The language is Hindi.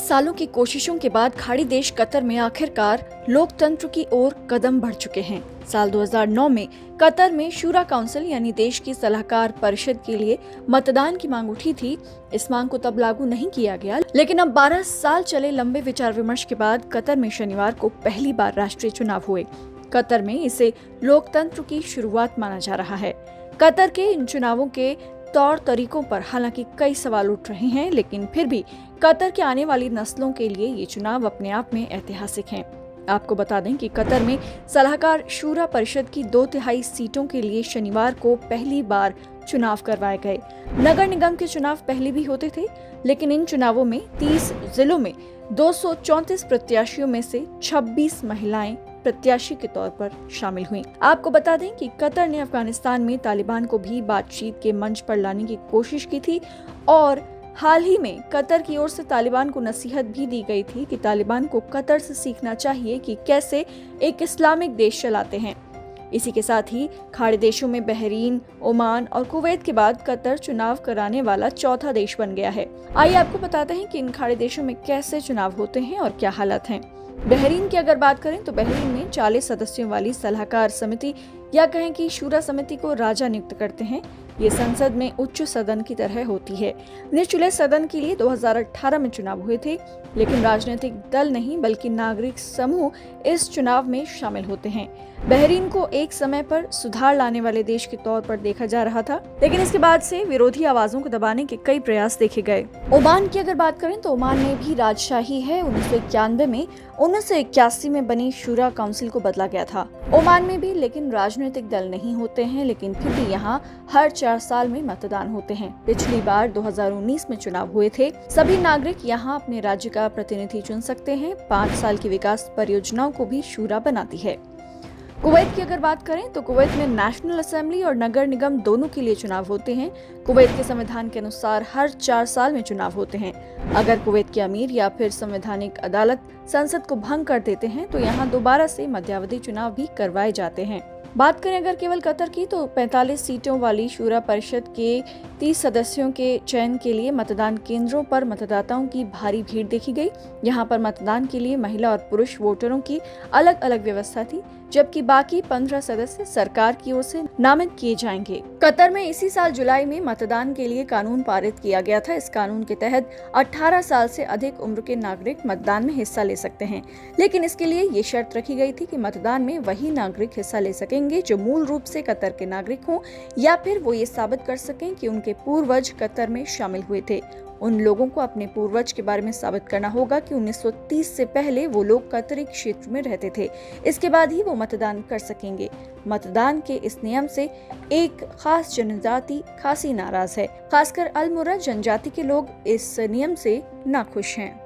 सालों की कोशिशों के बाद खाड़ी देश कतर में आखिरकार लोकतंत्र की ओर कदम बढ़ चुके हैं। साल 2009 में कतर में शूरा काउंसिल यानी देश की सलाहकार परिषद के लिए मतदान की मांग उठी थी। इस मांग को तब लागू नहीं किया गया, लेकिन अब 12 साल चले लंबे विचार विमर्श के बाद कतर में शनिवार को पहली बार राष्ट्रीय चुनाव हुए। कतर में इसे लोकतंत्र की शुरुआत माना जा रहा है। कतर के इन चुनावों के तौर तरीकों पर हालांकि कई सवाल उठ रहे हैं, लेकिन फिर भी कतर के आने वाली नस्लों के लिए ये चुनाव अपने आप में ऐतिहासिक हैं। आपको बता दें कि कतर में सलाहकार शूरा परिषद की 2/3 सीटों के लिए शनिवार को पहली बार चुनाव करवाए गए। नगर निगम के चुनाव पहले भी होते थे, लेकिन इन चुनावों में 30 जिलों में 234 प्रत्याशियों में से 26 महिलाएं प्रत्याशी के तौर पर शामिल हुईं। आपको बता दें कि कतर ने अफगानिस्तान में तालिबान को भी बातचीत के मंच पर लाने की कोशिश की थी और हाल ही में कतर की ओर से तालिबान को नसीहत भी दी गई थी कि तालिबान को कतर से सीखना चाहिए कि कैसे एक इस्लामिक देश चलाते हैं। इसी के साथ ही खाड़ी देशों में बहरीन, ओमान और कुवैत के बाद कतर चुनाव कराने वाला चौथा देश बन गया है। आइए आपको बताते हैं कि इन खाड़ी देशों में कैसे चुनाव होते हैं और क्या हालत हैं। बहरीन की अगर बात करें तो बहरीन में 40 सदस्यों वाली सलाहकार समिति या कहें कि शूरा समिति को राजा नियुक्त करते हैं। ये संसद में उच्च सदन की तरह होती है। निचले सदन के लिए 2018 में चुनाव हुए थे, लेकिन राजनीतिक दल नहीं बल्कि नागरिक समूह इस चुनाव में शामिल होते हैं। बहरीन को एक समय पर सुधार लाने वाले देश के तौर पर देखा जा रहा था, लेकिन इसके बाद से विरोधी आवाजों को दबाने के कई प्रयास देखे गए। ओमान की अगर बात करें तो ओमान में भी राजशाही है। 1991 में 1981 में बनी शूरा काउंसिल को बदला गया था। ओमान में भी लेकिन राजनीतिक दल नहीं होते हैं, लेकिन फिर भी यहाँ हर 4 साल में मतदान होते हैं। पिछली बार 2019 में चुनाव हुए थे। सभी नागरिक यहाँ अपने राज्य का प्रतिनिधि चुन सकते हैं। 5 साल की विकास परियोजनाओं को भी शूरा बनाती है। कुवैत की अगर बात करें तो कुवैत में नेशनल असेंबली और नगर निगम दोनों के लिए चुनाव होते हैं। कुवैत के संविधान के अनुसार हर 4 साल में चुनाव होते हैं। अगर कुवैत के अमीर या फिर संवैधानिक अदालत संसद को भंग कर देते हैं तो यहाँ दोबारा से मध्यावधि चुनाव भी करवाए जाते हैं। बात करें अगर केवल कतर की तो 45 सीटों वाली शूरा परिषद के 30 सदस्यों के चयन के लिए मतदान केंद्रों पर मतदाताओं की भारी भीड़ देखी गई। यहाँ पर मतदान के लिए महिला और पुरुष वोटरों की अलग अलग व्यवस्था थी, जबकि बाकी 15 सदस्य सरकार की ओर से नामित किए जाएंगे। कतर में इसी साल जुलाई में मतदान के लिए कानून पारित किया गया था। इस कानून के तहत 18 साल से अधिक उम्र के नागरिक मतदान में हिस्सा ले सकते हैं, लेकिन इसके लिए ये शर्त रखी गई थी कि मतदान में वही नागरिक हिस्सा ले सकेंगे जो मूल रूप से कतर के नागरिक हों या फिर वो ये साबित कर सकें कि उनके पूर्वज कतर में शामिल हुए थे। उन लोगों को अपने पूर्वज के बारे में साबित करना होगा कि 1930 से पहले वो लोग कतरी क्षेत्र में रहते थे। इसके बाद ही वो मतदान कर सकेंगे। मतदान के इस नियम से एक खास जनजाति खासी नाराज है। खासकर अल मुरा जनजाति के लोग इस नियम से नाखुश हैं।